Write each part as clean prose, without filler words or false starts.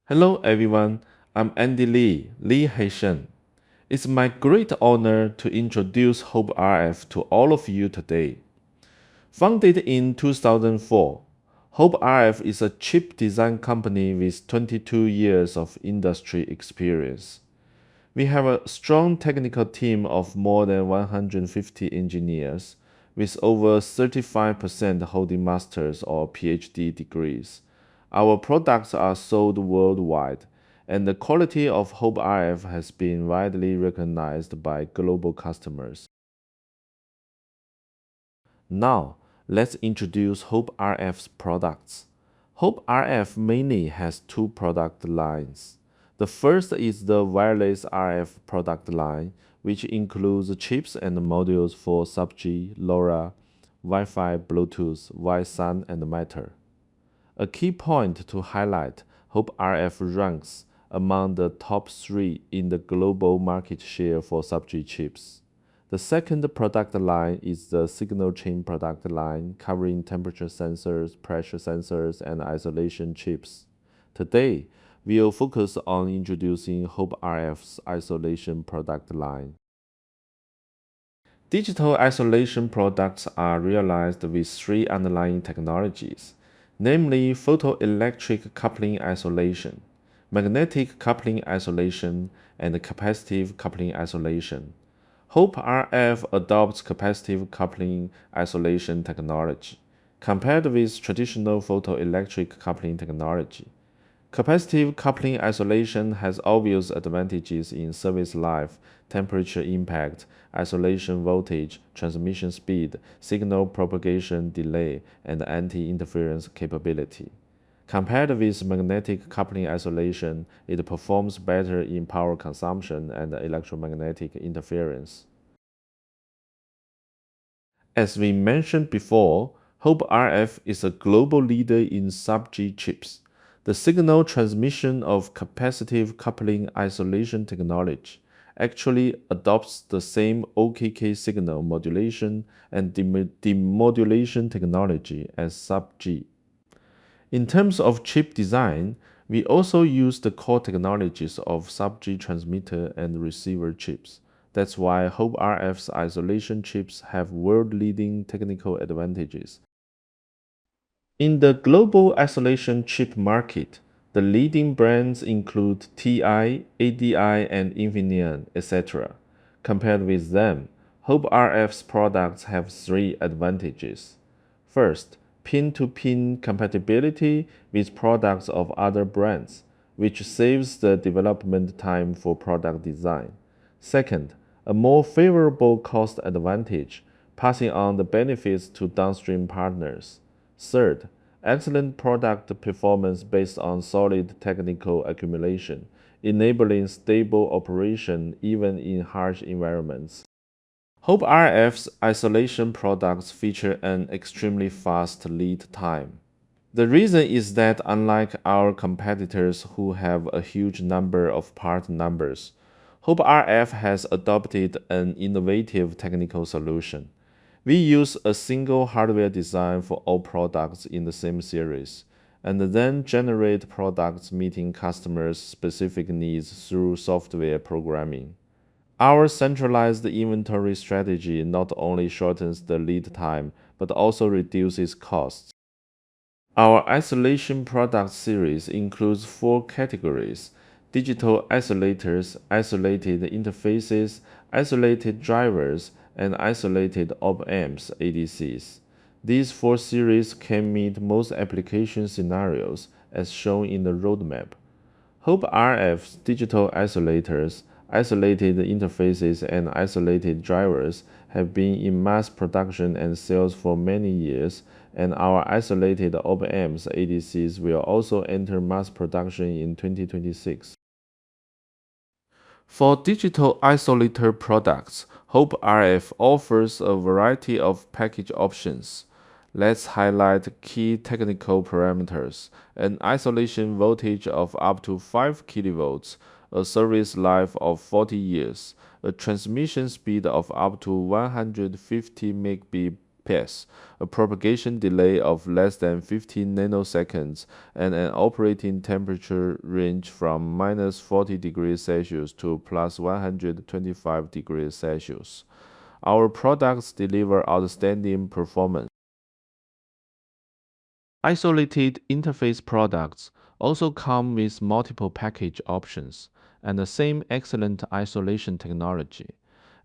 Hello everyone, I'm Andy Lee Haitian. It's my great honor to introduce Hoperf to all of you today. Founded in 2004, Hoperf is a chip design company with 22 years of industry experience. We have a strong technical team of more than 150 engineers, with over 35% holding master's or PhD degrees. Our products are sold worldwide, and the quality of Hope RF has been widely recognized by global customers. Now, let's introduce Hope RF's products. Hope RF mainly has two product lines. The first is the wireless RF product line, which includes chips and modules for sub-G, LoRa, Wi-Fi, Bluetooth, Wi-SAN, and Matter. A key point to highlight, Hope RF ranks among the top three in the global market share for sub-G chips. The second product line is the signal chain product line, covering temperature sensors, pressure sensors, and isolation chips. Today, we'll focus on introducing Hope RF's isolation product line. Digital isolation products are realized with three underlying technologies, namely photoelectric coupling isolation, magnetic coupling isolation, and capacitive coupling isolation. Hope RF adopts capacitive coupling isolation technology, compared with traditional photoelectric coupling technology. Capacitive coupling isolation has obvious advantages in service life, temperature impact, isolation voltage, transmission speed, signal propagation delay, and anti-interference capability. Compared with magnetic coupling isolation, it performs better in power consumption and electromagnetic interference. As we mentioned before, Hope RF is a global leader in sub-G chips. The signal transmission of capacitive coupling isolation technology actually adopts the same OKK signal modulation and demodulation technology as sub-G. In terms of chip design, we also use the core technologies of sub-G transmitter and receiver chips. That's why Hope RF's isolation chips have world-leading technical advantages. In the global isolation chip market, the leading brands include TI, ADI, and Infineon, etc. Compared with them, Hope RF's products have three advantages. First, pin-to-pin compatibility with products of other brands, which saves the development time for product design. Second, a more favorable cost advantage, passing on the benefits to downstream partners. Third, excellent product performance based on solid technical accumulation, enabling stable operation even in harsh environments. Hope RF's isolation products feature an extremely fast lead time. The reason is that unlike our competitors who have a huge number of part numbers, Hope RF has adopted an innovative technical solution. We use a single hardware design for all products in the same series, and then generate products meeting customers' specific needs through software programming. Our centralized inventory strategy not only shortens the lead time, but also reduces costs. Our isolation product series includes four categories: digital isolators, isolated interfaces, isolated drivers, and isolated op-amps ADCs. These four series can meet most application scenarios as shown in the roadmap. Hope RF's digital isolators, isolated interfaces, and isolated drivers have been in mass production and sales for many years, and our isolated op-amps ADCs will also enter mass production in 2026. For digital isolator products, Hope RF offers a variety of package options. Let's highlight key technical parameters: an isolation voltage of up to 5 kV, a service life of 40 years, a transmission speed of up to 150 Mbps FPS, a propagation delay of less than 15 nanoseconds, and an operating temperature range from minus 40 degrees Celsius to plus 125 degrees Celsius. Our products deliver outstanding performance. Isolated interface products also come with multiple package options and the same excellent isolation technology.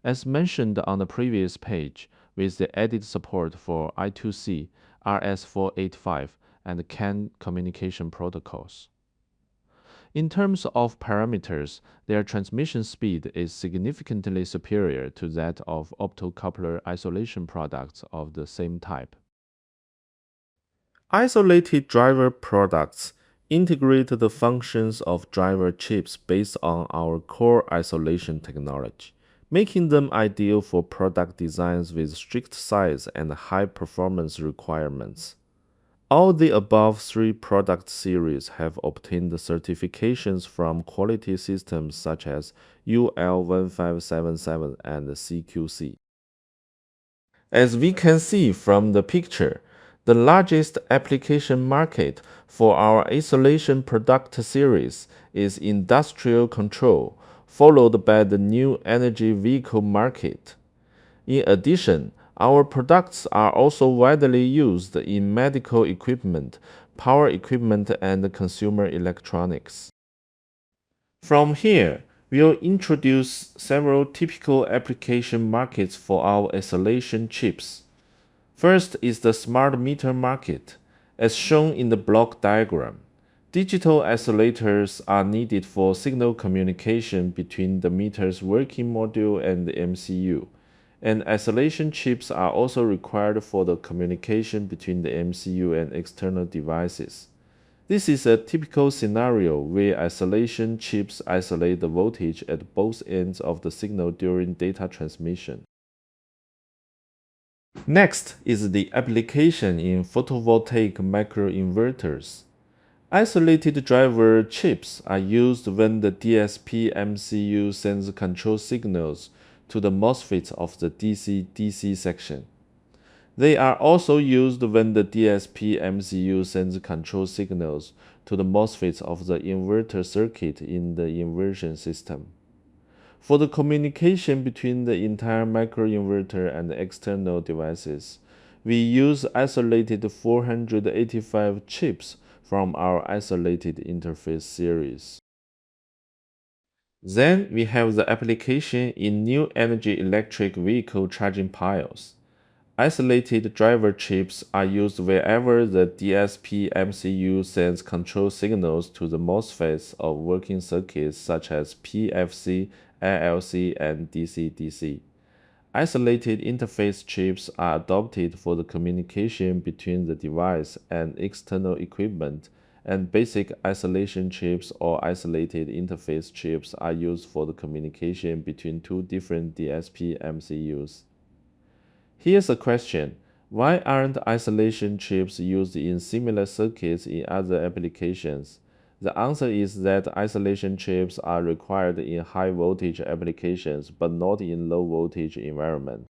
As mentioned on the previous page, with the added support for I2C, RS485, and CAN communication protocols. In terms of parameters, their transmission speed is significantly superior to that of optocoupler isolation products of the same type. Isolated driver products integrate the functions of driver chips based on our core isolation technology, making them ideal for product designs with strict size and high performance requirements. All the above three product series have obtained certifications from quality systems such as UL1577 and CQC. As we can see from the picture, the largest application market for our isolation product series is industrial control, followed by the new energy vehicle market. In addition, our products are also widely used in medical equipment, power equipment, and consumer electronics. From here, we'll introduce several typical application markets for our isolation chips. First is the smart meter market, as shown in the block diagram. Digital isolators are needed for signal communication between the meter's working module and the MCU, and isolation chips are also required for the communication between the MCU and external devices. This is a typical scenario where isolation chips isolate the voltage at both ends of the signal during data transmission. Next is the application in photovoltaic microinverters. Isolated driver chips are used when the DSP MCU sends control signals to the MOSFET of the DC-DC section. They are also used when the DSP MCU sends control signals to the MOSFET of the inverter circuit in the inversion system. For the communication between the entire microinverter and the external devices, we use isolated 485 chips from our isolated interface series. Then we have the application in new energy electric vehicle charging piles. Isolated driver chips are used wherever the DSP MCU sends control signals to the MOSFETs of working circuits such as PFC, LLC, and DC-DC. Isolated interface chips are adopted for the communication between the device and external equipment, and basic isolation chips or isolated interface chips are used for the communication between two different DSP MCUs. Here's a question. Why aren't isolation chips used in similar circuits in other applications? The answer is that isolation chips are required in high voltage applications but not in low voltage environments.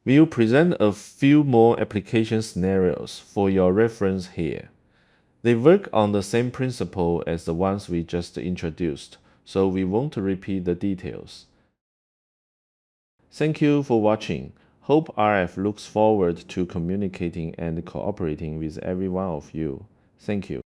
We'll present a few more application scenarios for your reference here. They work on the same principle as the ones we just introduced, so we won't repeat the details. Thank you for watching. Hope RF looks forward to communicating and cooperating with every one of you. Thank you.